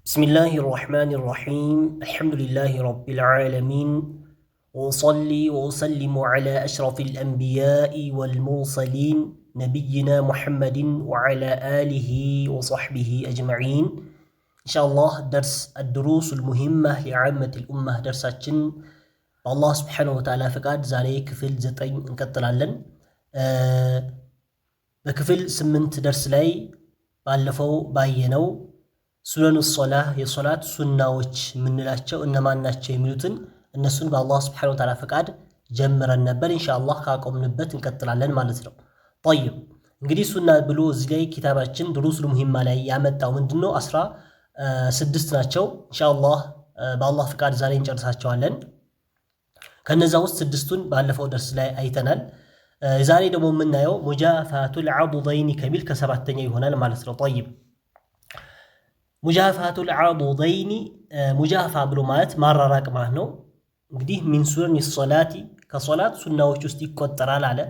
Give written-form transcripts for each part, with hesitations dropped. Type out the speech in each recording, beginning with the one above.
بسم الله الرحمن الرحيم الحمد لله رب العالمين وأصلي وأسلم على أشرف الأنبياء والمرسلين نبينا محمد وعلى آله وصحبه أجمعين إن شاء الله درس الدروس المهمة لعامة الأمة درساتنا الله سبحانه وتعالى فقاد زاري كفل زتين انكتلالن بكفل سمنت درس لاي ባለፈው ባየነው ሱነኑ ሶላህ የሶላት ሱናዎች ምንላቸው እነማን ናቸው የሚሉትን እነሱን በአላህ Subhanahu Wa Ta'ala ፈቃድ ጀምረን ነበር ኢንሻአላህ ካቆምንበት እንቀጥላለን ማለት ነው። طيب እንግዲህ ሱና ብሎ እዚህ ላይ ኪታባችን ድሩሱል ሙሂማ ላይ ያመጣው ምንድነው 16 ናቸው ኢንሻአላህ በአላህ ፈቃድ ዛሬ እንጨርሳቸዋለን። ከነዛ ውስጥ 6ቱን ባለፈው ደርስ ላይ አይተናል። ዛሬ ደግሞ የምናየው ሙጃፋቱል ዐዱደይን ከሚል ከሰባተኛ ይሆናል ማለት ነው። طيب ሙጃፋቱል ዐዱደይን ሙጃፋ ብሎ ማለት ማራራቅ ማለት ነው። እንግዲህ ሚን ሱነኒ ሶላቲ ከሶላት ሱናዎች ውስጥ ይቆጠራል አለ።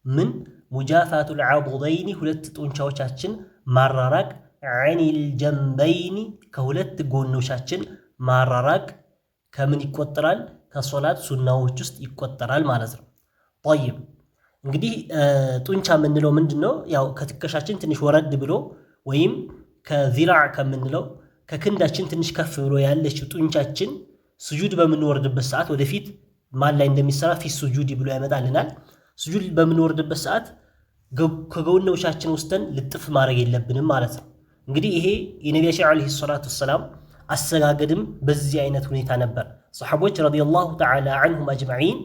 ምን ሙጃፋቱል ዐዱደይን ሁለት ጡንቻዎቻችን ማራራቅ፣ ዐኒል ጀንበይን ከሁለት ጎኖቻችን ማራራቅ ከምን ይቆጠራል? ከሶላት ሱናዎች ውስጥ ይቆጠራል ማለት ነው። طيب እንግዲህ ጡንቻ ምንለው ምንድነው? ያው ከትከሻችን ትንሽ ወረድ ብሎ ወይም ከዚራዕ ከምንለው ከክንዳችን ትንሽ ከፍ ብሎ ያለችው ጡንቻችን ስጁድ በምንወርድበት ሰዓት ወደፊት ማን ላይ እንደሚሰራ ፊት ስጁድ ብሎ ያመጣልናል። ስጁድ በምንወርድበት ሰዓት ከጎኖቻችን ውስጥን ልጥፍ ማድረግ የለብንም ማለት ነው። እንግዲህ ይሄ የነቢያችን አለይሂ ሰላቱ ወሰላም አሰጋገድም በዚህ አይነት ሁኔታ ነበር። ሰሐቦች ረዲየላሁ ተዓላ ዐንሁም አጅመዒን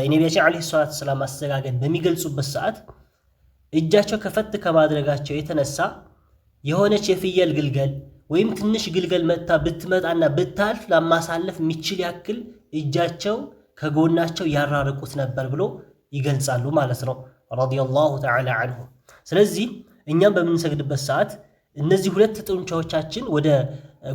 የነቢያችን አለይሂ ሰላቱ ወሰላም አሰጋገድ በሚገልጹበት ሰዓት እጃቸው ከፈት ከማድረጋቸው የተነሳ የሆነች የፍየል ግልገል ወይም ትንሽ ግልገል ብትመጣና ብታልፍ ለማሳለፍ የሚችል ያክል እጃቸው ከጎናቸው ያራርቁት ነበር ብሎ ይገልጻሉ ማለት ነው ረዲየላሁ ተዓላ ዐንሁ። ስለዚህ እኛም በምንሰግድበት ሰዓት እነዚህ ሁለት ጡንቻዎቻችን ወደ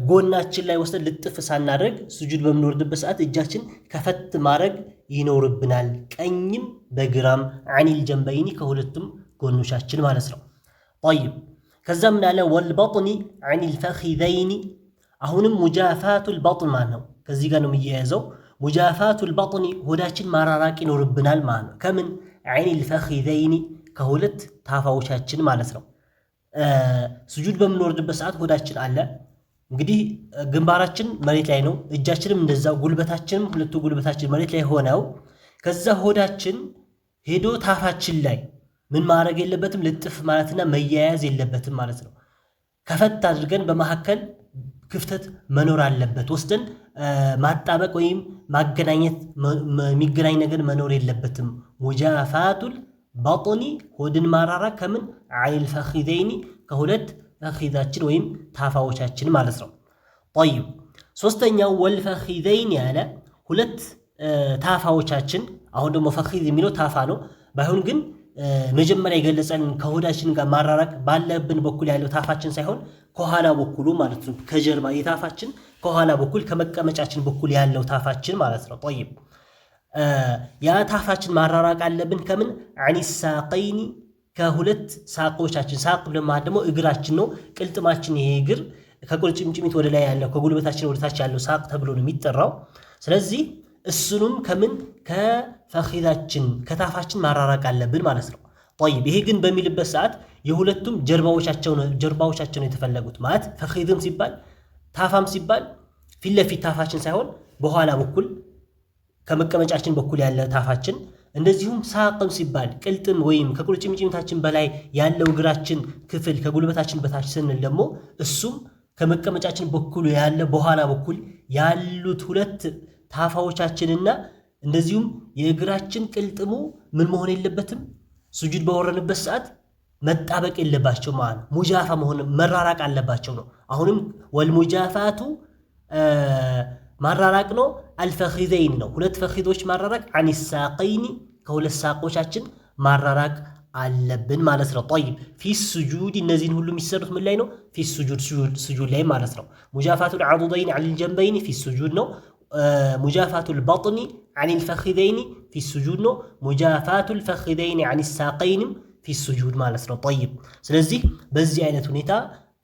ጎናችን ላይ ወስደን ልጥፍ ሳናደርግ ስጁድ በምንወርድበት ሰዓት እጃችን ከፈት ማድረግ ይኖርብናል፣ ቀኝም በግራም ዐኒል ጀንበይኒ ከሁለቱም ጎኖቻችን ማለት ነው። طيب ከዛ ምን አለ ወልበጥኒ ዐኒል ፈኺዘይኒ አሁንም ሙጃፋቱል በጥን ማለት ነው። ከዚህ ጋር ነው የሚያያዘው። ሙጃፋቱል በጥኒ ሆዳችን ማራራቅ ይኖርብናል ማለት ነው። ከምን ዐኒል ፈኺዘይኒ ከሁለት ታፋዎቻችን ማለት ነው። ስጁድ በምንወርድበት ሰዓት ሆዳችን አለ። እንግዲህ ግንባራችን መሬት ላይ ነው፣ እጃችንም እንደዛው፣ ጉልበታችንም ሁለቱ ጉልበታችን መሬት ላይ ሆነው ከዛ ሆዳችን ሄዶ ታፋችን ላይ ምን ማድረግ የለበትም ልጥፍ ማለትና መያያዝ የለበትም ማለት ነው። ከፈት አድርገን በመሐከል ክፍተት መኖር አለበት። ወስደን ማጣበቅ ወይም ማገናኘት የሚገናኝ ነገር መኖር የለበትም። ሙጃፋቱል በጥኒ ሆድን ማራራቅ ከምን ዐኒል ፈኺዘይኒ ከሁለት ፈኺዛችን ወይም ታፋዎቻችን ማለት ነው። طيب ሶስተኛው ወልፈኺዘይኒ ያለ ሁለት ታፋዎቻችን። አሁን ደግሞ ፈኺዝ የሚለው ታፋ ነው። ባይሆን ግን መጀመሪያ የገለጸን ከሆዳችን ጋር ማራራቅ ባለብን በኩል ያለው ታፋችን ሳይሆን ከኋላ በኩሉ ማለት ነው። ከጀርባ የታፋችን ከኋላ በኩል ከመቀመጫችን በኩል ያለው ታፋችን ማለት ነው። طيب ያ ታፋችን ማራራቅ አለብን ከምን ዐኒስ ሳቀይኒ ከሁለት ሳቆቻችን። ሳቅ ብለን ማለት ደግሞ እግራችን ነው፣ ቅልጥማችን። ይሄ እግር ከቁርጭምጭሚት ወደ ላይ ያለው ከጉልበታችን ወደ ታች ያለው ሳቅ ተብሎ ነው የሚጠራው። ስለዚህ እሱንም ከምን ከፈኺዛችን ከታፋችን ማራራቅ አለብን ማለት ነው። طيب ይሄ ግን በሚልበት ሰዓት የሁለቱም ጀርባዎቻቸው ነው የተፈለጉት ማለት ፈኺዝም ሲባል ታፋም ሲባል ፊት ለፊት ታፋችን ሳይሆን በኋላ በኩል ከመቀመጫችን በኩል ያለ ታፋችን፣ እንደዚሁም ሳቅም ሲባል ቅልጥም ወይም ከቁርጭምጭሚታችን በላይ ያለው እግራችን ክፍል ከጉልበታችን በታች ስንል ደግሞ እሱም ከመቀመጫችን በኩል ያለ በኋላ በኩል ያሉት ሁለት ታፋዎቻችንና እንደዚሁም የእግራችን ቅልጥሙ ምን መሆን የለበትም ስጁድ በወረንበት ሰዓት መጣበቅ የለባቸው ማለት ሙጃፋ መሆን መራራቅ አለባቸው ነው። አሁንም ወልሙጃፋቱ ማራራቅ ነው። አልፈኺዘይን ነው ሁለት ፈኺዞች ማራራቅ፣ ዐኒስ ሳቀይኒ ከሁለት ሳቆቻችን ማራራቅ አለብን ማለት ነው። طيب ፊ ስጁድ እነዚህን ሁሉ የሚሰሩት ምን ላይ ነው? ፊ ስጁድ ላይ ማለት ነው። ሙጃፋቱል ዐዱደይን ዐኒል ጀንበይኒ ፊ ስጁድ ነው። ሙጃፋቱል በጥኒ ዐኒል ፈኺዘይኒ ፊ ስጁድ ነው። ሙጃፋቱል ፈኺዘይኒ ዐኒስ ሳቀይንም ፊ ስጁድ ማለት ነው። طيب ስለዚህ በዚህ አይነት ሁኔታ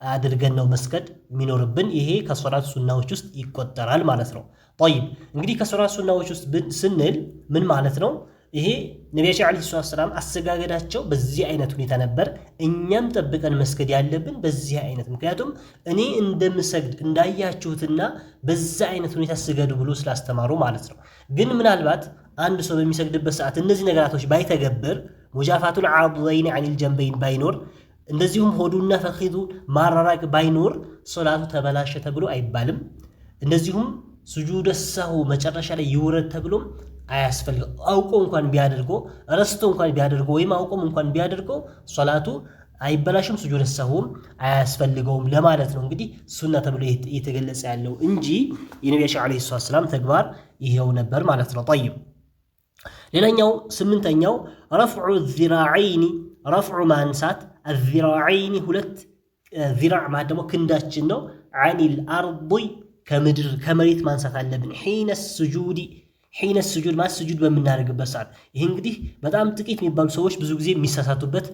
አድርገን ነው መስገድ የሚኖርብን። ይሄ ከሶላት ሱናዎች ውስጥ ይቆጠራል ማለት ነው። ጠይብ እንግዲህ ከሶላት ሱናዎች ውስጥ ስንል ምን ማለት ነው? ይሄ ነቢያችን ዓለይሂ ሰላም አሰጋገዳቸው በዚህ አይነት ሁኔታ ነበር። እኛም ጠብቀን መስገድ ያለብን በዚህ አይነት፣ ምክንያቱም እኔ እንደምሰግድ እንዳያችሁትና በዛ አይነት ሁኔታ ስገዱ ብሎ ስላስተማሩ ማለት ነው። ግን ምናልባት አንድ ሰው በሚሰግድበት ሰዓት እነዚህ ነገራቶች ባይተገብር፣ ሙጃፋቱል ዓዱደይን ዐኒል ጀንበይን ባይኖር፣ እንደዚሁም ሆዱና ፈኺዙ ማራራቅ ባይኖር ሶላቱ ተበላሸ ተብሎ አይባልም። እንደዚሁም ሱጁደ ሰህው መጨረሻ ላይ ይውረድ ተብሎም አያስፈልገው። አውቆ እንኳን ቢያደርገው ረስቶ እንኳን ቢያደርገው ወይም አውቆም እንኳን ቢያደርገው ሶላቱ አይበላሽም፣ ሱጁደ ሰህውም አያስፈልገውም ለማለት ነው። እንግዲህ ሱና ተብሎ እየተገለጸ ያለው እንጂ የነቢያችን ዓለይሂ ሰላም ተግባር ይሄው ነበር ማለት ነው። ጠይብ ሌላኛው ስምንተኛው ረፍዑ ዚራዐይኒ፣ ረፍዑ ማንሳት፣ አዚራዐይኒ ሁለት ዚራዕ ማለት ደግሞ ክንዳችን ነው። ዐኒል አርዲ ከምድር ከመሬት ማንሳት አለብን። ሒነ ስጁድ ማለት ስጁድ በምናደርግበት ሰዓት። ይህ እንግዲህ በጣም ጥቂት የሚባሉ ሰዎች ብዙ ጊዜ የሚሳሳቱበት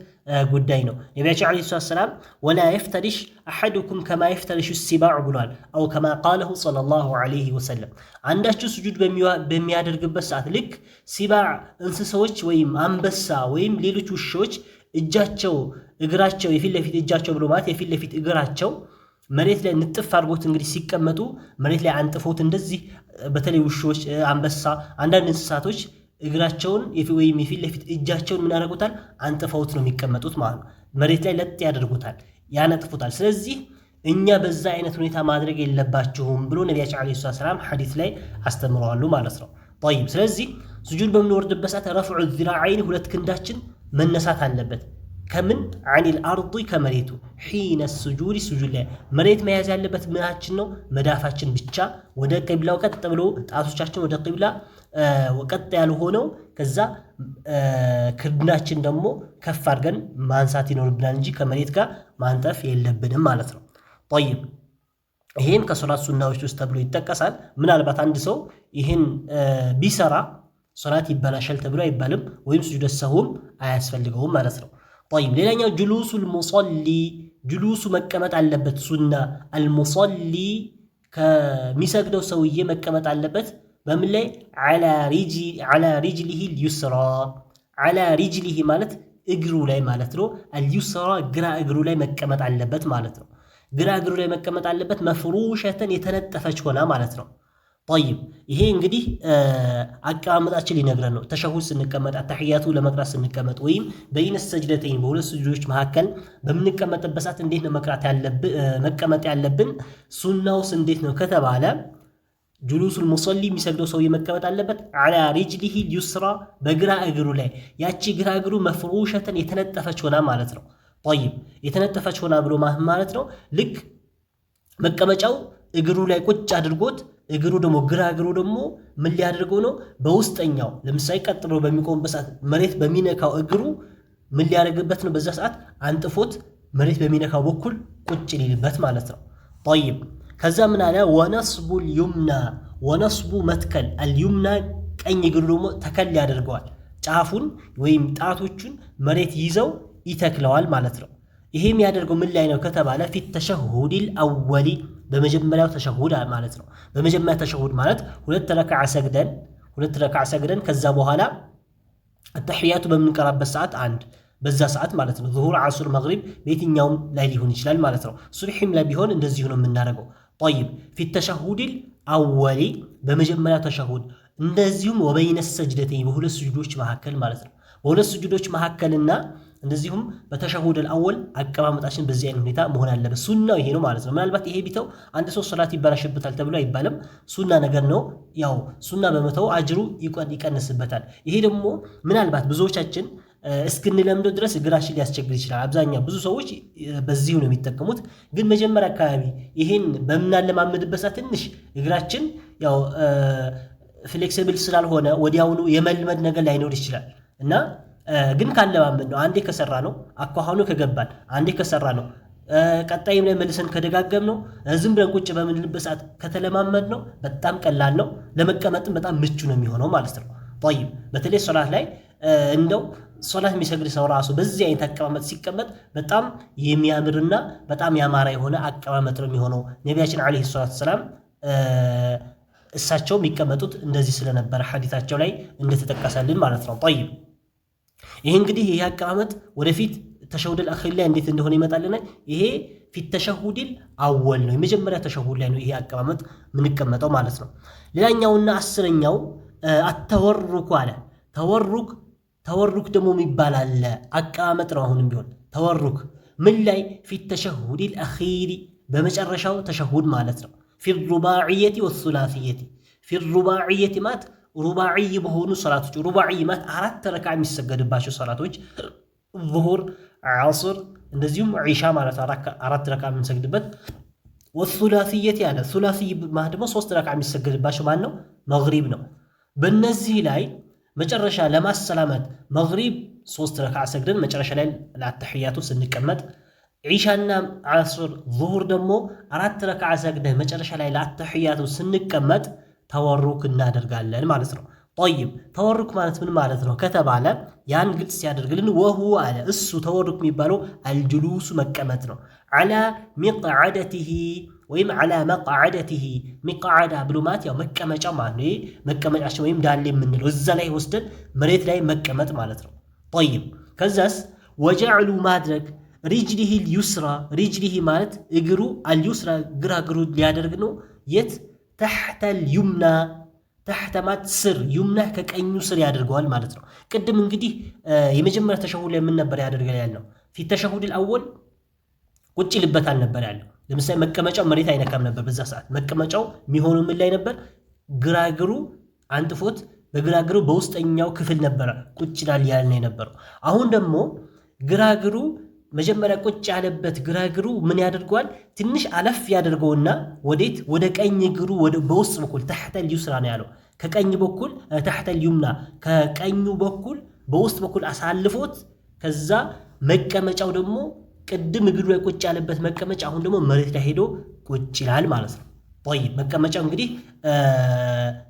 ጉዳይ ነው። ነቢያችን ዓለይሂ ሰላም ወላ የፍተሪሽ አሐዱኩም ከማ የፍተሪሹ ሲባዕ ብሏል። አው ከማ ቃለሁ ሰለላሁ ዓለይሂ ወሰለም። አንዳችሁ ስጁድ በሚያደርግበት ሰዓት ልክ ሲባዕ እንስሳዎች ወይም አንበሳ ወይም ሌሎች ውሾች እጃቸው እግራቸው የፊት ለፊት እጃቸው ብሎ ማለት የፊት ለፊት እግራቸው መሬት ላይ ንጥፍ አድርጎት እንግዲህ ሲቀመጡ መሬት ላይ አንጥፎት እንደዚህ በተለይ ውሾች፣ አንበሳ፣ አንዳንድ እንስሳቶች እግራቸውን ወይም የፊት ለፊት እጃቸውን ምን ያደርጉታል? አንጥፈውት ነው የሚቀመጡት ማለት ነው። መሬት ላይ ለጥ ያደርጉታል፣ ያነጥፉታል። ስለዚህ እኛ በዛ አይነት ሁኔታ ማድረግ የለባችሁም ብሎ ነቢያችን ዓለይሂ ሰላም ሐዲስ ላይ አስተምረዋሉ ማለት ነው። ጠይብ ስለዚህ ስጁድ በምንወርድበት ሰዓት ረፍዑ ዚራዐይን ሁለት ክንዳችን መነሳት አለበት። ከምን ዐኒል አርዲ ከመሬቱ፣ ሒነ ስጁድ ስጁድ ላይ መሬት መያዝ ያለበት ምናችን ነው? መዳፋችን ብቻ ወደ ቂብላው ቀጥ ብሎ ጣቶቻችን ወደ ቂብላ ቀጥ ያሉ ሆነው ከዛ ክንዳችን ደግሞ ከፍ አድርገን ማንሳት ይኖርብናል እንጂ ከመሬት ጋር ማንጠፍ የለብንም ማለት ነው። ጠይብ ይሄም ከሶላት ሱናዎች ውስጥ ተብሎ ይጠቀሳል። ምናልባት አንድ ሰው ይህን ቢሰራ ሶላት ይበላሻል ተብሎ አይባልም፣ ወይም ስጁደ ሰህውም አያስፈልገውም ማለት ነው። ጠይብ ሌላኛው ጁሉሱል ሙሰሊ፣ ጁሉሱ መቀመጥ አለበት ሱና። አልሙሰሊ ከሚሰግደው ሰውዬ መቀመጥ አለበት። በምን ላይ? ዐላ ሪጅሊሂ ልዩስራ። ዐላ ሪጅሊሂ ማለት እግሩ ላይ ማለት ነው። አልዩስራ ግራ እግሩ ላይ መቀመጥ አለበት ማለት ነው። ግራ እግሩ ላይ መቀመጥ አለበት። መፍሩሸተን የተነጠፈች ሆና ማለት ነው። ጠይብ ይሄ እንግዲህ አቀማመጣችን ሊነግረን ነው። ተሸሁድ ስንቀመጥ፣ አተሕያቱ ለመቅራት ስንቀመጥ፣ ወይም በይነ ሰጅደተይን በሁለት ስጁዶች መካከል በምንቀመጥበት ሰዓት እንዴት ነው መቀመጥ ያለብን? ሱናውስ እንዴት ነው ከተባለ ጁሉሱል ሙሰሊ የሚሰግደው ሰው መቀመጥ አለበት ዐላ ሪጅሊሂ ልዩስራ በግራ እግሩ ላይ። ያቺ ግራ እግሩ መፍሩሸተን የተነጠፈች ሆና ማለት ነው። ጠይብ የተነጠፈች ሆና ብሎ ማለት ነው ልክ መቀመጫው እግሩ ላይ ቁጭ አድርጎት እግሩ ደግሞ ግራ እግሩ ደግሞ ምን ሊያደርገው ነው? በውስጠኛው ለምሳሌ ቀጥሎ በሚቆምበት ሰዓት መሬት በሚነካው እግሩ ምን ሊያደርግበት ነው? በዛ ሰዓት አንጥፎት መሬት በሚነካው በኩል ቁጭ ሊልበት ማለት ነው። ጠይብ ከዛ ምን አለ? ወነስቡ ልዩምና፣ ወነስቡ መትከል፣ አልዩምና ቀኝ እግሩ ደግሞ ተከል ያደርገዋል። ጫፉን ወይም ጣቶቹን መሬት ይዘው ይተክለዋል ማለት ነው። ይሄ የሚያደርገው ምን ላይ ነው ከተባለ ፊት ተሸሁዲል አወሊ በመጀመሪያው ተሸሁድ ማለት ነው። በመጀመሪያ ተሸሁድ ማለት ሁለት ረክዓ ሰግደን ከዛ በኋላ አተሕያቱ በምንቀራበት ሰዓት አንድ በዛ ሰዓት ማለት ነው። ዙሁር፣ ዓሱር፣ መግሪብ በየትኛውም ላይ ሊሆን ይችላል ማለት ነው። ሱብሒም ላይ ቢሆን እንደዚሁ ነው የምናደርገው። ጠይብ ፊት ተሸሁዲል አወሊ በመጀመሪያው ተሸሁድ፣ እንደዚሁም ወበይነ ሰጅደተይን በሁለት ስጁዶች መካከል ማለት ነው። በሁለት ስጁዶች መካከልና እንደዚሁም በተሸሁድ አልአወል አቀማመጣችን በዚህ አይነት ሁኔታ መሆን አለበት። ሱናው ይሄ ነው ማለት ነው። ምናልባት ይሄ ቢተው አንድ ሰው ሶላት ይበላሽበታል ተብሎ አይባልም። ሱና ነገር ነው። ያው ሱና በመተው አጅሩ ይቀንስበታል። ይሄ ደግሞ ምናልባት ብዙዎቻችን እስክንለምደው ድረስ እግራችን ሊያስቸግር ይችላል። አብዛኛው ብዙ ሰዎች በዚሁ ነው የሚጠቀሙት። ግን መጀመሪያ አካባቢ ይሄን በምናለማመድበት ሰዓት ትንሽ እግራችን ያው ፍሌክሲብል ስላልሆነ ወዲያውኑ የመልመድ ነገር ላይኖር ይችላል እና ግን ካለማመድ ነው። አንዴ ከሰራ ነው አኳኋኑ ከገባን፣ አንዴ ከሰራ ነው ቀጣይም ላይ መልሰን ከደጋገም ነው ዝም ብለን ቁጭ በምንልበት ሰዓት ከተለማመድ ነው በጣም ቀላል ነው። ለመቀመጥም በጣም ምቹ ነው የሚሆነው ማለት ነው። ጠይብ በተለይ ሶላት ላይ እንደው ሶላት የሚሰግድ ሰው ራሱ በዚህ አይነት አቀማመጥ ሲቀመጥ በጣም የሚያምርና በጣም ያማረ የሆነ አቀማመጥ ነው የሚሆነው። ነቢያችን አለይሂ ሰላቱ ሰላም እሳቸው የሚቀመጡት እንደዚህ ስለነበረ ሐዲታቸው ላይ እንደተጠቀሰልን ማለት ነው። ጠይብ ይሄ እንግዲህ ይሄ አቀማመጥ ወደፊት ተሸሁድ አልአኺር ላይ እንዴት እንደሆነ ይመጣልናል። ይሄ ፊት ተሸሁድል አወል ነው፣ የመጀመሪያ ተሸሁድ ላይ ነው ይሄ አቀማመጥ የምንቀመጠው ማለት ነው። ሌላኛውና አስረኛው አተወሩክ አለ። ተወሩክ ደግሞ የሚባል አለ አቀማመጥ ነው። አሁንም ቢሆን ተወሩክ ምን ላይ ፊት ተሸሁድል አኺሪ በመጨረሻው ተሸሁድ ማለት ነው። ፊ ሩባዕየቲ ወሱላሲየቲ ፊ ሩባዕየቲ ማለት ሩባዕይ በሆኑ ሰላቶች ሩባዕይ ማለት 4 ረክዓ የሚሰገድባቸው ሰላቶች ዙሁር፣ ዐስር እንደዚሁም ዒሻ ማለት 4 ረክዓ የምንሰግድበት ወሱላሲየቲ አለ። ሱላሲይ ማለት ደግሞ 3 ረክዓ የሚሰገድባቸው ማለት ነው መግሪብ ነው። በእነዚህ ላይ መጨረሻ ለማሰላመት መግሪብ 3 ረክዓ ሰግደን መጨረሻ ላይ ለአተሕያቱ ስንቀመጥ ዒሻና ዐስር ዙሁር ደግሞ 4 ረክዓ ሰግደን መጨረሻ ላይ ለአተሕያቱ ስንቀመጥ ተወሩክ እናደርጋለን ማለት ነው። ጠይብ ተወሩክ ማለት ምን ማለት ነው ከተባለ ያን ግልጽ ሲያደርግልን ወሁ አለ እሱ ተወሩክ የሚባለው አልጅሉሱ መቀመጥ ነው። ዐላ ሚቅዓደቲሂ ወይም ዐላ መቅዓደቲሂ ሚቅዓዳ ብሎ ማለት ያው መቀመጫ ማለት ነው። መቀመጫችን ወይም ዳሌ የምንለው እዛ ላይ ወስደን መሬት ላይ መቀመጥ ማለት ነው። ጠይብ ከዛስ ወጀዕሉ ማድረግ ሪጅሊሂ ልዩስራ ሪጅሊሂ ማለት እግሩ አልዩስራ ግራ እግሩ ሊያደርግ ነው። የት ተሕተል ዩምና ተሕተማት ስር ዩምና ከቀኙ ስር ያደርገዋል ማለት ነው። ቅድም እንግዲህ የመጀመሪያ ተሸሁድ ላይ ምን ነበር ያደርጋል ያልነው? ፊት ተሸሁድ አወል ቁጭ ልበታል ነበር ያለው። ለምሳሌ መቀመጫው መሬት አይነካም ነበር። በዛ ሰዓት መቀመጫው የሚሆነው ምን ላይ ነበር? ግራግሩ አንጥፎት በግራግሩ በውስጠኛው ክፍል ነበረ ቁጭ ይላል ያልን የነበረው። አሁን ደግሞ ግራግሩ መጀመሪያ ቁጭ ያለበት ግራግሩ ምን ያደርገዋል? ትንሽ አለፍ ያደርገውና ወዴት? ወደ ቀኝ እግሩ በውስጥ በኩል ተሕተል ዩስራ ነው ያለው። ከቀኝ በኩል ተሕተል ዩምና ከቀኙ በኩል በውስጥ በኩል አሳልፎት ከዛ መቀመጫው ደግሞ ቅድም እግሩ ላይ ቁጭ ያለበት መቀመጫ አሁን ደግሞ መሬት ላይ ሄዶ ቁጭ ይላል ማለት ነው። ጠይብ መቀመጫው እንግዲህ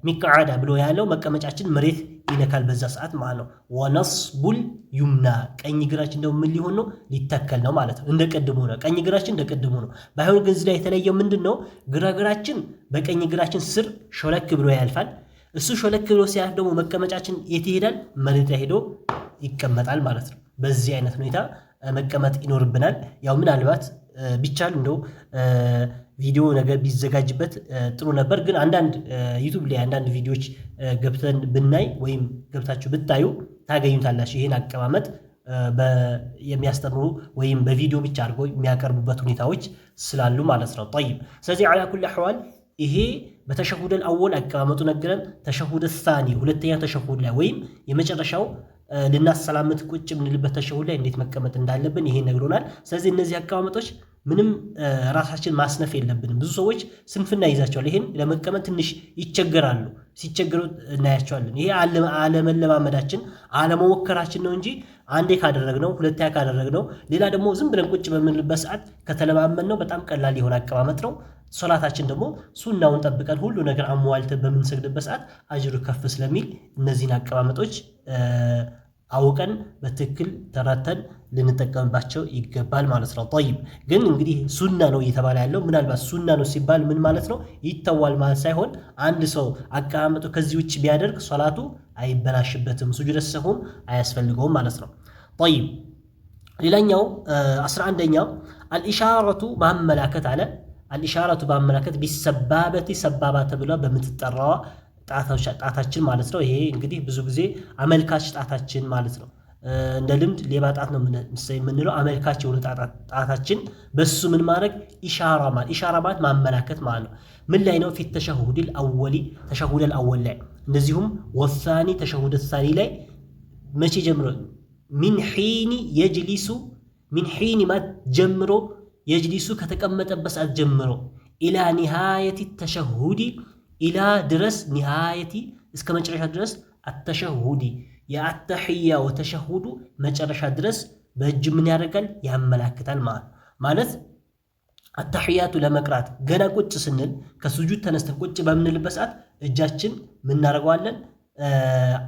ሚቅዓዳ ብሎ ያለው መቀመጫችን መሬት ይነካል በዛ ሰዓት ማለት ነው። ወነስቡል ዩምና ቀኝ እግራችን ደግሞ ምን ሊሆን ነው? ሊተከል ነው ማለት ነው። እንደ ቀድሞ ነው። ቀኝ እግራችን እንደ ቀድሞ ነው። ባይሆን ግን እዚህ ላይ የተለየው ምንድን ነው? ግራ እግራችን በቀኝ እግራችን ስር ሾለክ ብሎ ያልፋል። እሱ ሾለክ ብሎ ሲያልፍ ደግሞ መቀመጫችን የት ይሄዳል? መሬት ላይ ሄዶ ይቀመጣል ማለት ነው። በዚህ አይነት ሁኔታ መቀመጥ ይኖርብናል። ያው ምናልባት ቢቻል እንደው ቪዲዮ ነገር ቢዘጋጅበት ጥሩ ነበር። ግን አንዳንድ ዩቲዩብ ላይ አንዳንድ ቪዲዮዎች ገብተን ብናይ ወይም ገብታችሁ ብታዩ ታገኙታላችሁ። ይሄን አቀማመጥ የሚያስተምሩ ወይም በቪዲዮ ብቻ አድርገው የሚያቀርቡበት ሁኔታዎች ስላሉ ማለት ነው። ጠይብ ስለዚህ ዐላ ኩሊ አሕዋል ይሄ በተሸሁድ አወል አቀማመጡ ነገረን። ተሸሁድ ሳኒ ሁለተኛ ተሸሁድ ላይ ወይም የመጨረሻው ልናሰላምት ቁጭ የምንልበት ተሸሁድ ላይ እንዴት መቀመጥ እንዳለብን ይሄን ነግሮናል። ስለዚህ እነዚህ አቀማመጦች ምንም ራሳችን ማስነፍ የለብንም። ብዙ ሰዎች ስንፍና ይዛቸዋል። ይሄን ለመቀመጥ ትንሽ ይቸገራሉ። ሲቸገሩ እናያቸዋለን። ይሄ አለመለማመዳችን አለመሞከራችን ነው እንጂ አንዴ ካደረግነው ሁለተኛ ካደረግነው ሌላ ደግሞ ዝም ብለን ቁጭ በምንልበት ሰዓት ከተለማመድነው በጣም ቀላል የሆነ አቀማመጥ ነው። ሶላታችን ደግሞ ሱናውን ጠብቀን ሁሉ ነገር አሟልተን በምንሰግድበት ሰዓት አጅሩ ከፍ ስለሚል እነዚህን አቀማመጦች አውቀን በትክክል ተረተን ልንጠቀምባቸው ይገባል ማለት ነው። ጠይብ ግን እንግዲህ ሱና ነው እየተባለ ያለው ምናልባት ሱና ነው ሲባል ምን ማለት ነው? ይተዋል ማለት ሳይሆን አንድ ሰው አቀማመጡ ከዚህ ውጭ ቢያደርግ ሶላቱ አይበላሽበትም፣ ሱጁድ ሰሁም አያስፈልገውም ማለት ነው። ጠይብ ሌላኛው 11ኛው አልኢሻረቱ ማመላከት አለ። አልኢሻረቱ ማመላከት ቢሰባበቲ ሰባባ ተብላ በምትጠራዋ ጣታችን ማለት ነው። ይሄ እንግዲህ ብዙ ጊዜ አመልካች ጣታችን ማለት ነው። እንደ ልምድ ሌባ ጣት ነው የምንለው። አመልካች የሆነ ጣታችን በሱ ምን ማድረግ ኢሻራ ማለት ማመላከት ማለት ነው። ምን ላይ ነው? ፊት ተሸሁድል አወሊ ተሸሁደል አወል ላይ እንደዚሁም ወሳኒ ተሸሁደ ሳኒ ላይ መቼ ጀምሮ ሚን ሒኒ የጅሊሱ ሚን ሒኒ ማለት ጀምሮ የጅሊሱ ከተቀመጠበት ሰዓት ጀምሮ ኢላ ኒሃየቲ ተሸሁዲ ኢላ ድረስ ኒሃየቲ እስከ መጨረሻ ድረስ አተሸሁዲ የአተሕያ ወተሸሁዱ መጨረሻ ድረስ በእጅ ምን ያደርጋል? ያመላክታል ማለት አተሕያቱ ለመቅራት ገና ቁጭ ስንል ከሱጁድ ተነስተን ቁጭ በምንልበት ሰዓት እጃችን ምን እናደርገዋለን?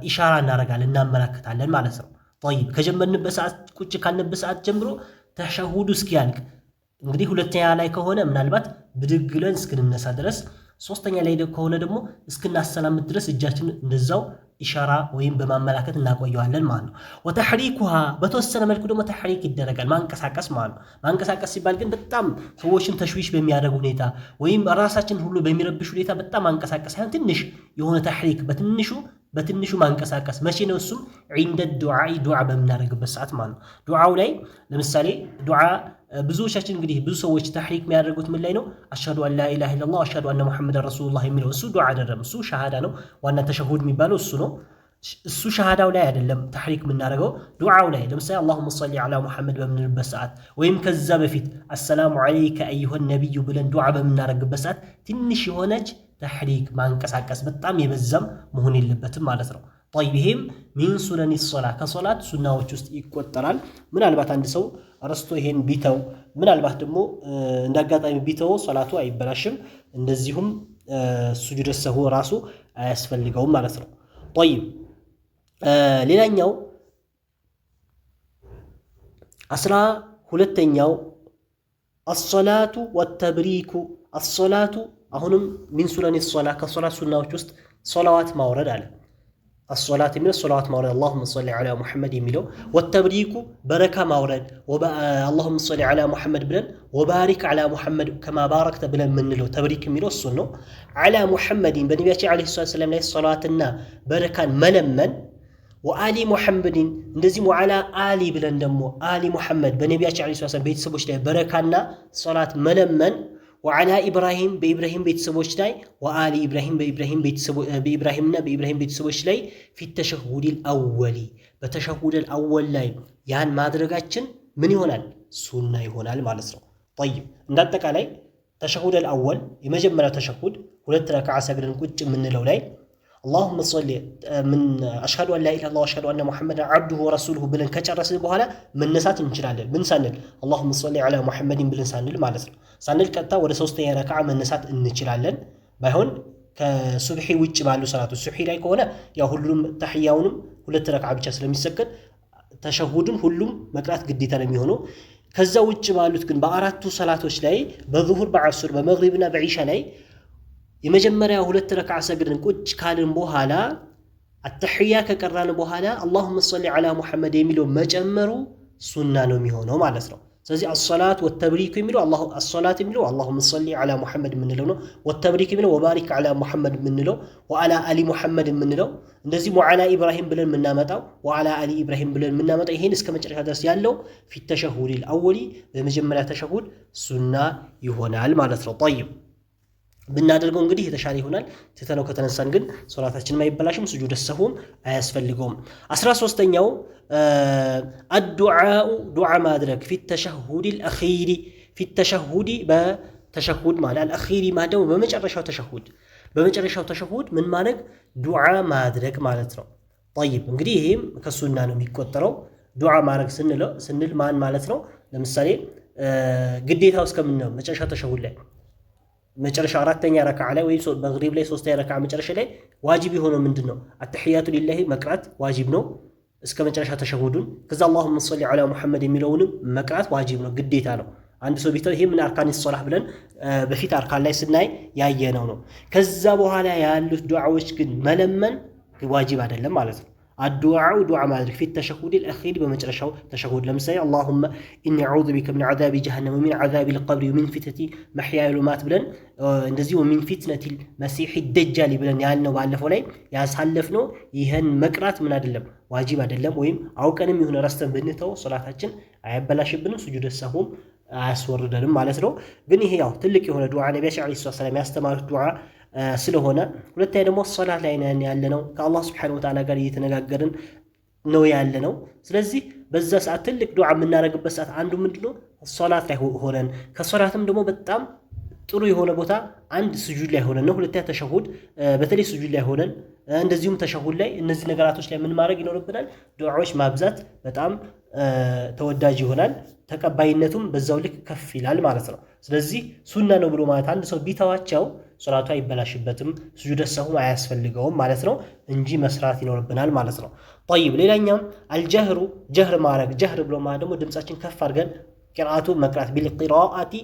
ኢሻራ እናደርጋለን፣ እናመላክታለን ማለት ነው። طيب ከጀመርንበት ሰዓት ቁጭ ካልንበት ሰዓት ጀምሮ ተሸሁዱ እስኪያልቅ እንግዲህ ሁለተኛ ላይ ከሆነ ምናልባት ብድግ ብለን እስክንነሳ ድረስ፣ ሶስተኛ ላይ ከሆነ ደግሞ እስክናሰላምት ድረስ እጃችን እንደዛው ኢሻራ ወይም በማመላከት እናቆየዋለን ማለት ነው። ወተሕሪኩሃ በተወሰነ መልኩ ደግሞ ተሕሪክ ይደረጋል፣ ማንቀሳቀስ ማለት ነው። ማንቀሳቀስ ሲባል ግን በጣም ሰዎችን ተሽዊሽ በሚያደርግ ሁኔታ ወይም ራሳችን ሁሉ በሚረብሽ ሁኔታ በጣም ማንቀሳቀስ ሳይሆን ትንሽ የሆነ ተሕሪክ በትንሹ ማንቀሳቀስ። መቼ ነው እሱም? ዒንደ ዱዓ በምናደርግበት ሰዓት ማለት ነው። ዱዓው ላይ ለምሳሌ ዱዓ ብዙዎቻችን እንግዲህ ብዙ ሰዎች ተሕሪክ የሚያደርጉት ምን ላይ ነው? አሽሀዱ አን ላ ኢላሃ ኢለላህ ወአሽሀዱ አነ ሙሐመደን ረሱሉላህ የሚለው እሱ ዱዓ አይደለም፣ እሱ ሸሃዳ ነው። ዋና ተሸሁድ የሚባለው እሱ ነው። እሱ ሸሃዳው ላይ አይደለም ተሕሪክ የምናደርገው ዱዓው ላይ። ለምሳሌ አላሁመ ሰሊ ዐላ ሙሐመድ በምንልበት ሰዓት ወይም ከዛ በፊት አሰላሙ ዐለይከ አዩሀን ነቢዩ ብለን ዱዓ በምናደርግበት ሰዓት ትንሽ የሆነች ተሕሪክ ማንቀሳቀስ በጣም የበዛም መሆን የለበትም ማለት ነው። ጠይብ ይሄም ሚን ሱነኒ ሶላ ከሶላት ሱናዎች ውስጥ ይቆጠራል። ምናልባት አንድ ሰው ረስቶ ይሄን ቢተው ምናልባት ደግሞ እንዳጋጣሚ ቢተው ሶላቱ አይበላሽም። እንደዚሁም ሱጁድ ሰሁ ራሱ አያስፈልገውም ማለት ነው። ጠይብ ሌላኛው 12ኛው አሶላቱ ወተብሪኩ አሶላቱ አሁንም ሚን ሱነኒ ሶላ ከሶላት ሱናዎች ውስጥ ሶላዋት ማውረድ አለ። الصلاة من الصلوات مورد اللهم صل على محمد يميلو والتبريك بركة مورد اللهم صل على محمد بلن وبارك على محمد كما باركت بلن منلو تبريك يميلو السنة على محمد بنبياتي عليه الصلاة والسلام ليس صلاتنا بركة ملمن وآل محمد ندزم على آل بلن دمو آل محمد بنبياتي عليه الصلاة والسلام بيت سبوش بركة صلاة ملمن وعلى إبراهيم بإبراهيم بيت سبوش لاي وآل إبراهيم بإبراهيم بيت سبوش لاي في التشهد الأولي بتشهد الأول لاي يعني ما درجاتشن من يهونال سنة يهونال مع الأسرة. طيب ندتك علي تشهد الأول يمجمع تشهد ولت ركعة سجدن كنت من لولاي اللهم صل من أشهد أن لا إله إلا الله وأشهد أن محمدا عبده ورسوله بلن كتر رسول بهلا من نسات نشرالل بن سنل اللهم صل على محمد بلن سنل مع الأسرة سنل كتا ولا سوستي ركعة من نسات نشرالل باهون كسبحي وجه بالو صلاة السبحي لا يكون يا هلهم تحياونهم ولت ركعة بتشسل مسكت تشهدهم هلهم مقرات قديتا لميهونو كذا وجه بالو تكن بأراتو صلاة وشلاي بظهر بعصر بمغربنا بعيشة لاي የመጀመሪያ ሁለት ረክዓ ሰግደን ቁጭ ካልን በኋላ አተህያ ከቀራን በኋላ اللهم صل على محمد የሚለው መጨመሩ ሱና ነው የሚሆነው ማለት ነው። ስለዚህ الصلاه والتبريك የሚለው الصلاه የሚለው اللهم صل على محمد ምንለው ነው። والتبريك የሚለው وبارك على محمد ምንለው وعلى ال محمد ምንለው እንደዚህ وعلى ابراهيم ብለን ምናመጣው وعلى ال ابراهيم ብለን ምናመጣው ይሄን እስከ መጨረሻ ድረስ ያለው في التشهد الاولي በመጀመሪያ ተሸሁድ ሱና ይሆናል ማለት ነው። طيب ብናደርገው እንግዲህ የተሻለ ይሆናል። ተተነው ከተነሳን ግን ሶላታችን ማይበላሽም ስጁድ ሰሁም አያስፈልገውም። 13ኛው الدعاء دعاء ማድረግ في التشهد الاخير في التشهد በተሸሁድ ማለት الاخير ማለት በመጨረሻው ተሸሁድ ምን ማድረግ ዱዓ ማድረግ ማለት ነው። طيب እንግዲህ ይሄም ከሱና ነው የሚቆጠረው። ዱዓ ማድረግ ስንል ማን ማለት ነው? ለምሳሌ ግዴታው እስከምን ነው? መጨረሻው ተሸሁድ ላይ መጨረሻ አራተኛ ረካዓ ላይ ወይ መግሪብ ላይ ሶስተኛ ረካዓ መጨረሻ ላይ ዋጅብ የሆነው ምንድነው? አተህያቱ ሊላሂ መቅራት ዋጅብ ነው እስከ መጨረሻ ተሸሁዱን። ከዛ اللهم صل على محمد የሚለውንም መቅራት ዋጅብ ነው፣ ግዴታ ነው። አንድ ሰው ቢተው ይሄ ምን አርካን ሶላህ ብለን በፊት አርካን ላይ ስናይ ያየነው ነው። ከዛ በኋላ ያሉት ዱዓዎች ግን መለመን ዋጅብ አይደለም ማለት ነው። الدعاء دعاء مادرك في التشهد الأخير بمجرشوا تشهد لمسا اللهم إني أعوذ بك من عذاب جهنم ومن عذاب القبر ومن فتنة محيا والممات بلن እንደዚህ ومن فتنة المسيح الدجال بلن ያልነው ባለፈው ላይ ያሳለፍነው ይሄን መቅራት ምን አይደለም ዋጅብ አይደለም። ወይም አውቀንም ይሁን ረስተን ብንተው ሶላታችን አያበላሽብንም፣ ስጁድ ሰሁም አያስወርደንም ማለት ነው። ግን ይሄ ያው ትልቅ የሆነ ዱዓ ነብያችን አለይሂ ሰላም ያስተማሩት ዱዓ ስለሆነ ሁለተኛ ደግሞ ሶላት ላይ ነን ያለነው ከአላህ Subhanahu Wa Ta'ala ጋር እየተነጋገርን ነው ያለነው። ስለዚህ በዛ ሰዓት ትልቅ ዱዓ የምናደርግበት ሰዓት አንዱ ምንድነው ሶላት ላይ ሆነን ከሶላትም ደግሞ በጣም ጥሩ የሆነ ቦታ አንድ ስጁድ ላይ ሆነን ነው። ሁለተኛ ተሸሁድ በተለይ ስጁድ ላይ ሆነን እንደዚሁም ተሸሁድ ላይ እነዚህ ነገራቶች ላይ ምን ማድረግ ይኖርብናል? ዱዓዎች ማብዛት በጣም ተወዳጅ ይሆናል፣ ተቀባይነቱም በዛው ልክ ከፍ ይላል ማለት ነው። ስለዚህ ሱና ነው ብሎ ማለት አንድ ሰው ቢተዋቸው ሶላቱ አይበላሽበትም፣ ስጁደ ሰህው አያስፈልገውም ማለት ነው እንጂ መስራት ይኖርብናል ማለት ነው። ጠይብ ሌላኛው አልጀህሩ ጀህር ማድረግ። ጀህር ብሎ ማለት ደግሞ ድምጻችን ከፍ አድርገን ቂርአቱ መቅራት ቢልቂራአቲ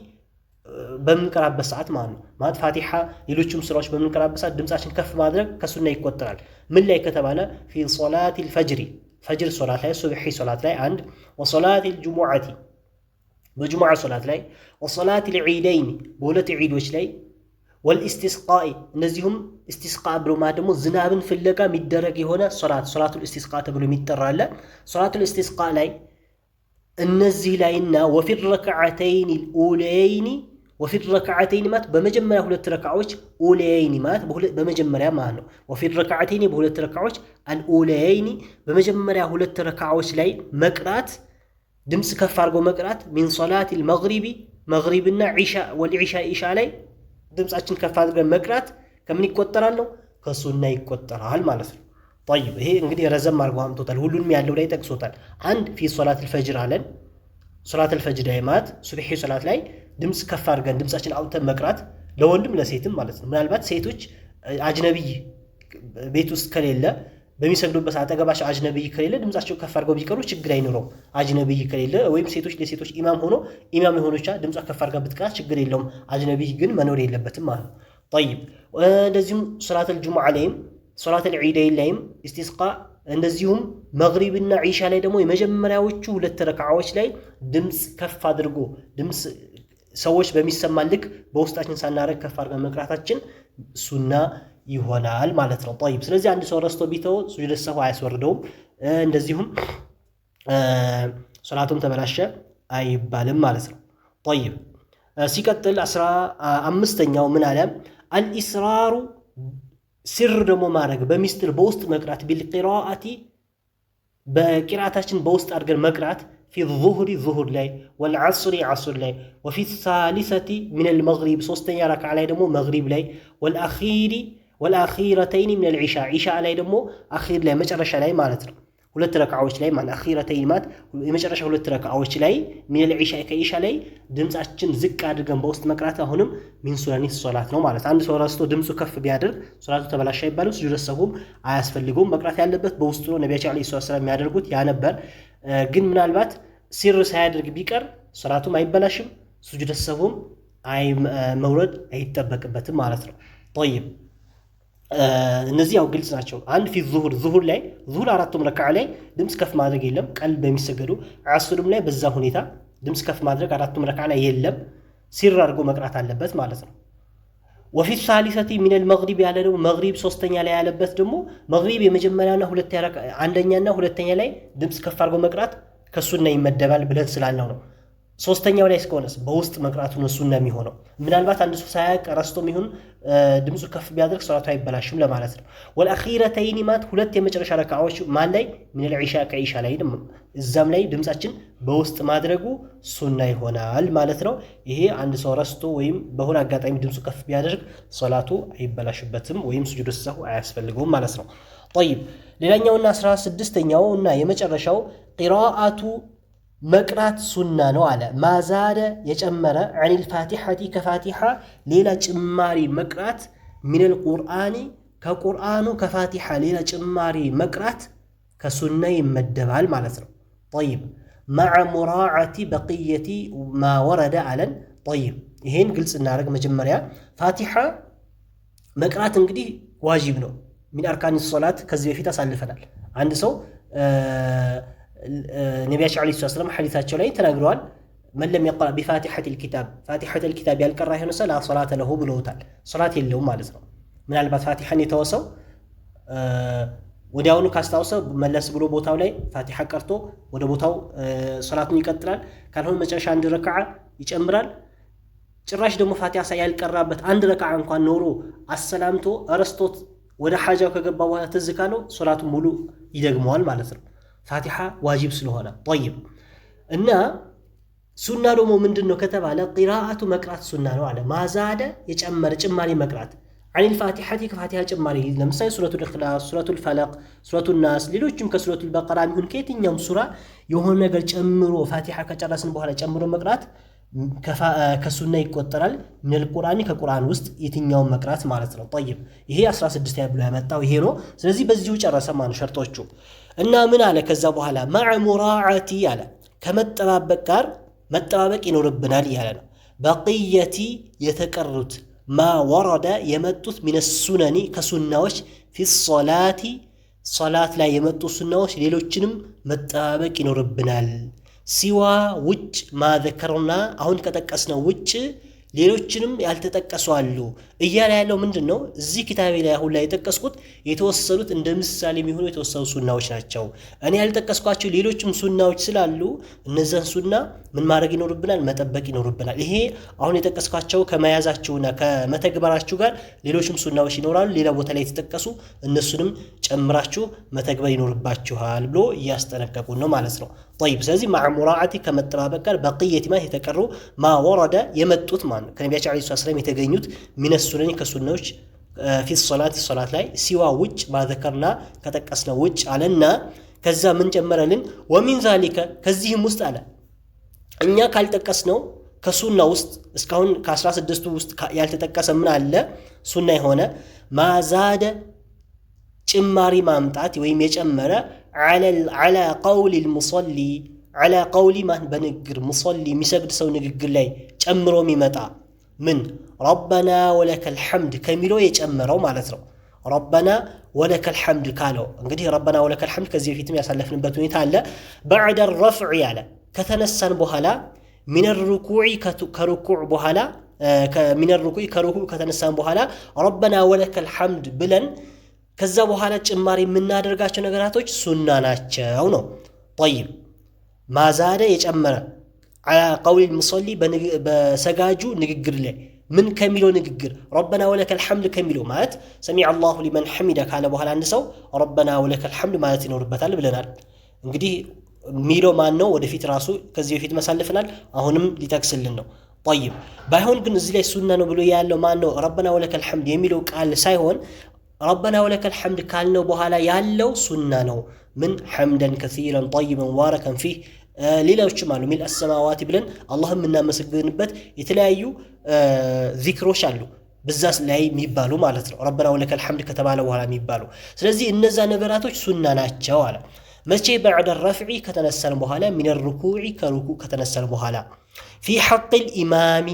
በምንቀራበት ሰዓት ማለት ነው። ማለት ፋቲሓ ሌሎችም ስራዎች በምንቀራበት ሰዓት ድምጻችን ከፍ ማድረግ ከሱና ይቆጠራል። ምን ላይ ከተባለ ፊ ሶላቲል ፈጅሪ ፈጅር ሶላት ላይ ሱብሒ ሶላት ላይ አንድ ወሶላቲል ጁሙዓቲ በጁሙዓ ሶላት ላይ ወሶላቲል ዒደይን በሁለት ዒዶች ላይ ወልኢስቲስቃኢ እነዚሁም ኢስቲስቃ ብሎ ማለት ደግሞ ዝናብን ፍለጋ የሚደረግ የሆነ ሶላቱል ኢስቲስቃ ተብሎ የሚጠራለ ሶላቱል ኢስቲስቃ ላይ እነዚህ ላይና ወፊ ረክዓተይን ኡለይኒ ወፊ ረክዓተይን ማለት በመጀመሪያ ሁለት ረክዓዎች ኡለይኒ ማለት በመጀመሪያ ማለት ነው። ወፊ ረክዓተይን በሁለት ረክዓዎች አልኡለይኒ በመጀመሪያ ሁለት ረክዓዎች ላይ መቅራት ድምጽ ከፍ አድርጎ መቅራት ሚን ሶላቲል መግሪቢ መግሪብና ዒሻ ወልዒሻ ኢሻ ላይ ድምጻችን ከፍ አድርገን መቅራት ከምን ይቆጠራል ነው? ከሱና ይቆጠራል ማለት ነው። طيب ይሄ እንግዲህ ረዘም አድርጎ አምጥቶታል። ሁሉንም ያለው ላይ ጠቅሶታል። አንድ ፊ ሶላቲል ፈጅር አለን። ሶላቲል ፈጅር ላይ ማለት ሱብሒ ሶላት ላይ ድምጽ ከፍ አድርገን ድምጻችን አውጥተን መቅራት ለወንድም ለሴትም ማለት ነው። ምናልባት ሴቶች አጅነቢይ ቤት ውስጥ ከሌለ በሚሰግዱበት አጠገባቸው አጅነቢይ ከሌለ ድምጻቸው ከፍ አድርገው ቢቀሩ ችግር አይኖረው። አጅነቢይ ከሌለ ወይም ሴቶች ለሴቶች ኢማም ሆኖ ኢማም የሆነቻ ድምጻ ከፍ አድርጋ ብትቀራ ችግር የለውም። አጅነቢይ ግን መኖር የለበትም ማለት ነው። طيب እንደዚሁም ሶላተል ጁሙዓ ላይም ሶላተል ዒደይን ላይም ኢስቲስቃ እንደዚሁም መግሪብና ዒሻ ላይ ደግሞ የመጀመሪያዎቹ ሁለት ረክዓዎች ላይ ድምጽ ከፍ አድርጎ ድምጽ ሰዎች በሚሰማ ልክ በውስጣችን ሳናረግ ከፍ አድርገን መቅራታችን ሱና ይሆናል ማለት ነው። طيب ስለዚህ አንድ ሰው ረስቶ ቢተው ሱጁድ ሰህው አያስወርደውም። እንደዚሁም ሶላቱም ተበላሸ አይባልም ማለት ነው። طيب ሲቀጥል 15ኛው ምን አለ? አልኢስራሩ ስር ደግሞ ማድረግ በሚስጥር በውስጥ መቅራት ቢልቂራአቲ በቂራአታችን በውስጥ አድርገን መቅራት ፊ ዙሁሪ ዙሁር ላይ ወልዓስሪ ዓስር ላይ ወፊ ሳሊሰቲ ሚነል መግሪብ ሶስተኛ ረክዓ ላይ ደግሞ መግሪብ ላይ ወልአኺረተይን ሚነል ዒሻ ዒሻ ላይ ደግሞ አኺር ላይ መጨረሻ ላይ ማለት ነው። ሁለት ረክዓዎች ላይ ማለት አኺረተይን ማለት የመጨረሻ ሁለት ረክዓዎች ላይ ሚነል ዒሻ ከዒሻ ላይ ድምጻችን ዝቅ አድርገን በውስጥ መቅራት አሁንም ሚን ሱነኒ ሶላት ነው ማለት። አንድ ሰው ረስቶ ድምጹ ከፍ ቢያደርግ ሶላቱ ተበላሽ አይባልም፣ ስጁድ ሰህውም አያስፈልገውም። መቅራት ያለበት በውስጡ ነው። ነቢያችን አለይሂ ሰላም የሚያደርጉት ያ ነበር። ግን ምናልባት ሲር ሳያደርግ ቢቀር ሶላቱም አይበላሽም፣ ስጁድ ሰህውም መውረድ አይጠበቅበትም ማለት ነው። طيب እነዚህ ያው ግልጽ ናቸው። አንድ ፊ ዙሁር ላይ ዙሁር አራቱም ረክዓ ላይ ድምጽ ከፍ ማድረግ የለም ቀልብ በሚሰገዱ ዓስርም ላይ በዛ ሁኔታ ድምጽ ከፍ ማድረግ አራቱም ረክዓ ላይ የለም፣ ሲር አድርጎ መቅራት አለበት ማለት ነው። ወፊ ሳሊሰቲ ሚነል መግሪብ ያለ ደግሞ መግሪብ ሶስተኛ ላይ ያለበት ደግሞ መግሪብ የመጀመሪያና ሁለተኛ አንደኛና ሁለተኛ ላይ ድምጽ ከፍ አድርጎ መቅራት ከሱና ይመደባል ብለን ስላልነው ነው። ሶስተኛው ላይ እስከሆነስ በውስጥ መቅራቱ ነው ሱና የሚሆነው። ምናልባት አንድ ሰው ሳያውቅ ረስቶም ይሁን ድምጹ ከፍ ቢያደርግ ሶላቱ አይበላሽም ለማለት ነው። ወልአኺረተይን ማለት ሁለት የመጨረሻ ረክዓዎች ማን ላይ ሚነል ዒሻ ከዒሻ ላይ ደግሞ እዛም ላይ ድምጻችን በውስጥ ማድረጉ ሱና ይሆናል ማለት ነው። ይሄ አንድ ሰው ረስቶ ወይም በሆነ አጋጣሚ ድምጹ ከፍ ቢያደርግ ሶላቱ አይበላሽበትም ወይም ስጁድ ሰህው አያስፈልገውም ማለት ነው። طيب ሌላኛውና 16ኛው እና የመጨረሻው ቂራአቱ መቅራት ሱና ነው አለ። ማዛደ የጨመረ ዐኒል ፋቲሐቲ ከፋቲሐ ሌላ ጭማሪ መቅራት ሚነል ቁርአኒ ከቁርአኑ ከፋቲሐ ሌላ ጭማሪ መቅራት ከሱና ይመደባል ማለት ነው። طيب مع مراعة بقية ما ورد አለን። طيب ይሄን ግልጽ እናደርግ። መጀመሪያ ፋቲሐ መቅራት እንግዲህ ዋጅብ ነው። ሚን አርካኒ ሶላት ከዚህ በፊት አሳልፈናል። አንድ ሰው ነቢያችን አለይሂ ሰላም ሐዲታቸው ላይ ተናግረዋል። መን ለም የቅራ ቢፋቲሐቲል ኪታብ ፋቲሐተል ኪታብ ያልቀራ የሆነ ሰው ላ ሶላተ ለሁ ብለውታል። ሶላት የለውም ማለት ነው። ምናልባት ፋቲሐን የተወሰው ወዲያውኑ ካስታወሰ መለስ ብሎ ቦታው ላይ ፋቲሐ ቀርቶ ወደ ቦታው ሶላቱን ይቀጥላል። ካልሆነ መጨረሻ አንድ ረክዓ ይጨምራል። ጭራሽ ደግሞ ፋቲሐ ያልቀራበት አንድ ረክዓ እንኳን ኖሮ አሰላምቶ ረስቶት ወደ ሐጃው ከገባ በኋላ ትዝ ካለው ሶላቱን ሙሉ ይደግመዋል ማለት ነው። ፋቲሐ ዋጅብ ስለሆነ طيب እና ሱና ደግሞ ምንድነው ከተባለ ቂራአቱ መቅራት ሱና ነው አለ። ማዛደ የጨመረ ጭማሪ መቅራት ዐኒል ፋቲሐቲ ከፋቲሐ ጭማሪ ለምሳሌ ሱረቱል ኢኽላስ፣ ሱረቱል ፈለቅ፣ ሱረቱል ናስ ሌሎችም ከሱረቱል በቀራ ይሁን ከየትኛውም ሱራ የሆነ ነገር ጨምሮ ፋቲሐ ከጨረስን በኋላ ጨምሮ መቅራት ከሱና ይቆጠራል። ሚነል ቁርአኒ ከቁርአን ውስጥ የትኛውን መቅራት ማለት ነው። ጠይብ ይሄ 16 ብሎ ያመጣው ይሄ ነው። ስለዚህ በዚሁ ጨረሰ ማለት ሸርጦቹ እና ምን አለ ከዛ በኋላ ማዕ ሙራዓቲ አለ ከመጠባበቅ ጋር መጠባበቅ ይኖርብናል እያለ ነው። በቅየቲ የተቀሩት ማ ወረደ የመጡት ሚነ ሱነኒ ከሱናዎች ፊ ሶላቲ ሶላት ላይ የመጡ ሱናዎች ሌሎችንም መጠባበቅ ይኖርብናል። ሲዋ ውጭ ማዘከርና አሁን ከጠቀስነው ውጭ ሌሎችንም ያልተጠቀሱ አሉ እያለ ያለው ምንድን ነው? እዚህ ኪታቤ ላይ አሁን ላይ የጠቀስኩት የተወሰኑት እንደ ምሳሌ የሚሆኑ የተወሰኑ ሱናዎች ናቸው። እኔ ያልጠቀስኳቸው ሌሎችም ሱናዎች ስላሉ እነዛን ሱና ምን ማድረግ ይኖርብናል? መጠበቅ ይኖርብናል። ይሄ አሁን የጠቀስኳቸው ከመያዛችሁና ከመተግበራችሁ ጋር ሌሎችም ሱናዎች ይኖራሉ ሌላ ቦታ ላይ የተጠቀሱ እነሱንም ጨምራችሁ መተግበር ይኖርባችኋል ብሎ እያስጠነቀቁን ነው ማለት ነው። طيب ስለዚህ مع مراعاة ከመጠባበቅ ጋር በቅየት ማለት የተቀሩ ማ ወረደ የመጡት ማለት ነው ከነቢያችን ዓለይሂ ሰላም የተገኙት ሚነ ሱነኒ ከሱናዎች ፊ ሶላት ላይ ሲዋ ውጭ ማዘከርና ከጠቀስነው ውጭ አለና ከዛ ምን ጨመረልን? ወሚን ዛሊከ ከዚህም ውስጥ አለ እኛ ካልጠቀስነው ከሱና ውስጥ እስካሁን ከ16ቱ ውስጥ ያልተጠቀሰ ምን አለ? ሱና የሆነ ማዛደ ጭማሪ ማምጣት ወይም የጨመረ على قول المصلي على قول ما بنقر مصلي مسجد سو نقر لي ጨምሮ የሚመጣ ምን ربنا ولك الحمد ከሚለው የጨመረው ማለት ነው። ربنا ولك الحمد ካለው እንግዲህ ربنا ولك الحمد ከዚህ በፊትም ያሳለፍንበት ሁኔታ አለ። بعد الرفع ያለ ከተነሳን በኋላ من الركوع ከሩኩዕ በኋላ من الركوع ከሩኩዕ ከተነሳን በኋላ ربنا ولك الحمد ብለን ከዛ በኋላ ጭማሪ የምናደርጋቸው ነገራቶች ሱና ናቸው ነው። طيب ማዛደ የጨመረ على قول المصلي በሰጋጁ ንግግር ላይ ምን ከሚለው ንግግር ربنا ولك الحمد ከሚለው ማለት سمع الله لمن حمده ካለ በኋላ አንድ ሰው ربنا ولك الحمد ማለት ይኖርበታል ብለናል። እንግዲህ ሚለው ማን ነው? ወደፊት ራሱ ከዚህ በፊት መሳልፈናል አሁንም ሊጠቅስልን ነው። طيب ባይሆን ግን እዚህ ላይ ሱና ነው ብሎ ያለው ማን ነው? ربنا ولك الحمد የሚለው ቃል ሳይሆን ربنا ولك الحمد ካልነው በኋላ ያለው ሱና ነው። ምን حمدا كثيرا طيبا مباركا فيه ሌላዎችም አሉ ሚል السماوات ብለን አላህም እናመሰግንበት የተለያዩ ዚክሮች አሉ በዛስ ላይ የሚባሉ ማለት ነው። ربنا ولك الحمد ከተባለ በኋላ የሚባሉ ስለዚህ እነዛ ነገራቶች ሱና ናቸው አለ። መቼ? بعد الرفع ከተነሳን በኋላ من الركوع ከሩኩዕ ከተነሳን በኋላ في حق الإمام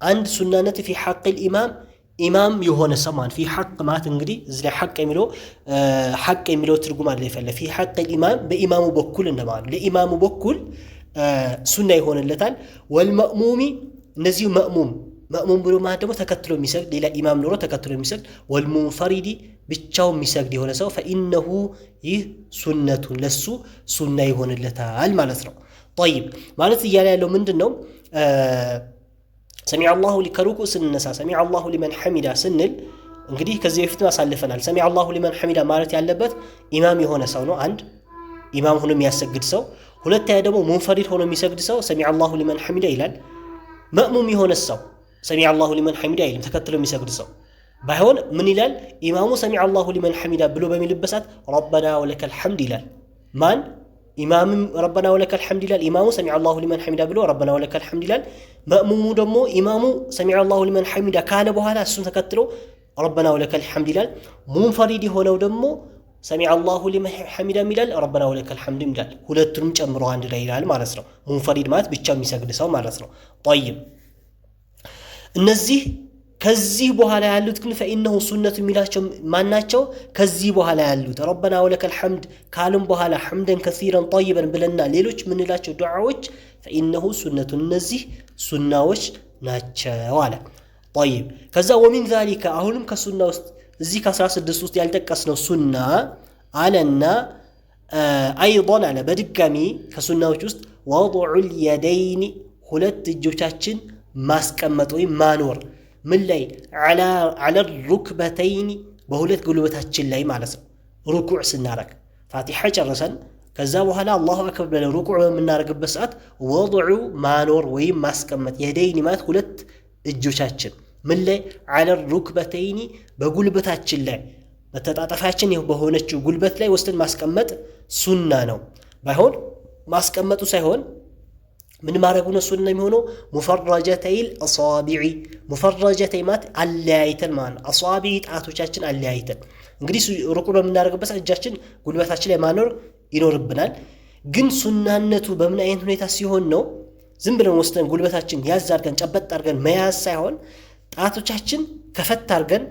አንድ ሱናነት في حق الإمام ኢማም የሆነ ሰማን في حق ማለት እንግዲህ እዚህ ላይ حق የሚለው ትርጉም አለ ይፈለ في حق الإمام በኢማሙ በኩል እንደማለት ለኢማሙ በኩል ሱና ይሆንለታል። والمأموم እነዚህ መእሙም ብሎ ማለት ደግሞ ተከትሎ የሚሰግድ ሌላ ኢማም ኖሮ ተከትሎ የሚሰግድ والمنفرد ብቻው የሚሰግድ የሆነ ሰው فإنه ይህ ሱነቱን ለሱ ሱና ይሆንለታል ማለት ነው። طيب ማለት እያለ ያለው ምንድነው? سمع الله لكروكو سننسا سمع الله لمن حمده سنل እንግዲህ ከዚህ በፊት ማሳልፈናል። سمع الله لمن حمده ማለት ያለበት ኢማም የሆነ ሰው ነው። አንድ ኢማም ሆኖ የሚያሰግድ ሰው፣ ሁለተኛ ደግሞ ሙንፈሪድ ሆኖ የሚሰግድ ሰው سمع الله لمن حمده ይላል። መእሙም የሆነ ሰው سمع الله لمن حمده አይልም፣ ተከትሎ የሚሰግድ ሰው ባይሆን ምን ይላል? ኢማሙ سمع الله لمن حمده ብሎ በሚልበት ሰዓት ربنا ولك الحمد ይላል። ማን ኢማም ربنا ولك الحمد ይላል። ኢማሙ سمع الله لمن حمده ብሎ ربنا ولك الحمد ይላል። መእሙሙ ደግሞ ኢማሙ سمع الله لمن حمده ካለ በኋላ እሱን ተከትሎ ربنا ولك الحمد ይላል። ሙንፈሪድ የሆነው ደግሞ سمع الله لمن حمده ይላል፣ ربنا ولك الحمد ይላል። ሁለቱንም ጨምሮ አንድ ላይ ይላል ማለት ነው። ሙንፈሪድ ማለት ብቻው የሚሰግድ ሰው ማለት ነው። طيب እነዚህ ከዚህ በኋላ ያሉት ግን فإنه ሱነቱ የሚላቸው ማናቸው? ከዚህ በኋላ ያሉት ربنا ولك الحمد ካሉም በኋላ حمدا كثيرا طيبا ብለና ሌሎች ምንላቸው ዱዓዎች فإنه ሱነቱ እነዚህ ሱናዎች ናቸው አለ። طيب ከዛ ومن ذلك አሁንም ከሱና ውስጥ እዚህ ከ16 ውስጥ ያልጠቀስነው ሱና አለና ايضا አለ በድጋሚ ከሱናዎች ውስጥ وضع اليدين ሁለት እጆቻችን ማስቀመጥ ወይ ማኖር ምን ላይ على الركبتين በሁለት ጉልበታችን ላይ ማለት ነው። ሩኩዕ ስናረግ ፋቲሐ ጨርሰን ከዛ በኋላ አላሁ አክበር ብለን ሩኩዕ በምናረግበት ሰዓት ወضዑ ማኖር ወይም ማስቀመጥ የደይኒ ማለት ሁለት እጆቻችን ምን ላይ على الركبتين በጉልበታችን ላይ በተጣጣፋችን በሆነችው ጉልበት ላይ ወስደን ማስቀመጥ ሱና ነው። ባይሆን ማስቀመጡ ሳይሆን ምን ማድረጉ ነው ሱና የሚሆነው? ሙፈረጀተይል አሳቢዒ ሙፈረጀተይ ማለት አለያይተን ማለት ነው። አሳቢዒ ጣቶቻችን አለያይተን እንግዲህ ሩኩዕ በምናደርግበት እጃችን ጉልበታችን ላይ ማኖር ይኖርብናል። ግን ሱናነቱ በምን አይነት ሁኔታ ሲሆን ነው? ዝም ብለን ወስደን ጉልበታችን ያዝ አድርገን ጨበጥ አድርገን መያዝ ሳይሆን ጣቶቻችን ከፈት አድርገን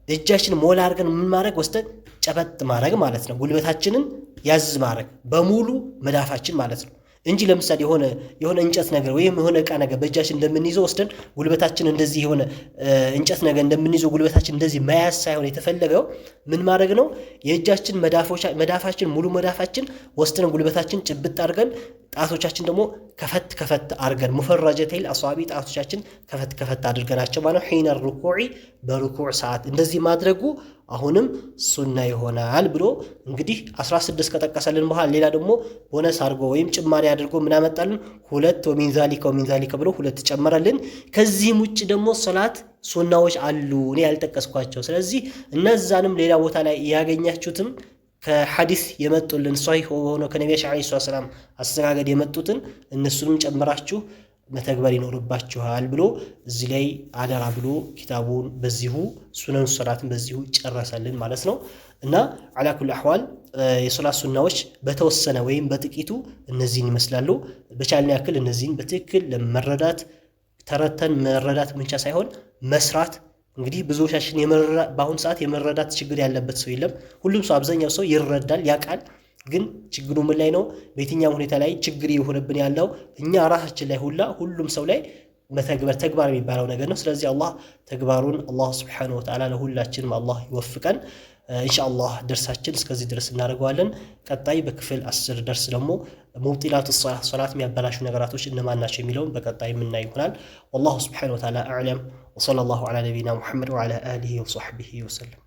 እጃችን ሞላ አድርገን ምን ማድረግ ወስደን ጨበጥ ማድረግ ማለት ነው። ጉልበታችንን ያዝ ማድረግ በሙሉ መዳፋችን ማለት ነው እንጂ ለምሳሌ የሆነ እንጨት ነገር ወይም የሆነ ዕቃ ነገር በእጃችን እንደምንይዘው ወስደን ጉልበታችን እንደዚህ የሆነ እንጨት ነገር እንደምንይዘው ጉልበታችን እንደዚህ መያዝ ሳይሆን የተፈለገው ምን ማድረግ ነው? የእጃችን መዳፋችን ሙሉ መዳፋችን ወስደን ጉልበታችን ጭብጥ አድርገን ጣቶቻችን ደግሞ ከፈት አድርገን ሙፈረጀተይል አሳቢ ጣቶቻችን ከፈት አድርገናቸው ማለት ሒነ ሩኩዕ በሩኩዕ ሰዓት እንደዚህ ማድረጉ አሁንም ሱና ይሆናል ብሎ እንግዲህ 16 ከጠቀሰልን በኋላ ሌላ ደግሞ ቦነስ አድርጎ ወይም ጭማሪ አድርጎ ምን አመጣልን? 2 ወሚን ዛሊከ ብሎ 2 ጨመረልን። ከዚህም ውጭ ደግሞ ሶላት ሱናዎች አሉ እኔ ያልጠቀስኳቸው። ስለዚህ እነዛንም ሌላ ቦታ ላይ ያገኛችሁትም ከሐዲስ የመጡልን ሷሂህ ሆኖ ከነቢያችን አለይሂ ሰላም አስተጋገድ የመጡትን እነሱንም ጨምራችሁ መተግበር ይኖርባችኋል ብሎ እዚህ ላይ አደራ ብሎ ኪታቡን በዚሁ ሱነን ሶላትን በዚሁ ጨረሰልን ማለት ነው። እና አላ ኩል አህዋል የሶላት ሱናዎች በተወሰነ ወይም በጥቂቱ እነዚህን ይመስላሉ። በቻልን ያክል እነዚህን በትክክል ለመረዳት ተረተን መረዳት ብቻ ሳይሆን መስራት እንግዲህ ብዙዎቻችን በአሁኑ ሰዓት የመረዳት ችግር ያለበት ሰው የለም። ሁሉም ሰው አብዛኛው ሰው ይረዳል ያውቃል። ግን ችግሩ ምን ላይ ነው? በየትኛው ሁኔታ ላይ ችግር የሆነብን ያለው እኛ ራሳችን ላይ ሁሉም ሰው ላይ ተግባር የሚባለው ነገር ነው። ስለዚህ አላህ ተግባሩን አላህ Subhanahu Wa Ta'ala ለሁላችንም አላህ ይወፍቀን። ኢንሻአላህ ደርሳችን እስከዚህ ድረስ እናደርገዋለን። ቀጣይ በክፍል 10 ደርስ ደግሞ ሙብጢላቱ ሶላት የሚያበላሹ ነገራቶች እነማን ናቸው የሚለውን በቀጣይ የምናይ ይሆናል። والله سبحانه وتعالى أعلم وصلى الله على نبينا محمد وعلى آله وصحبه وسلم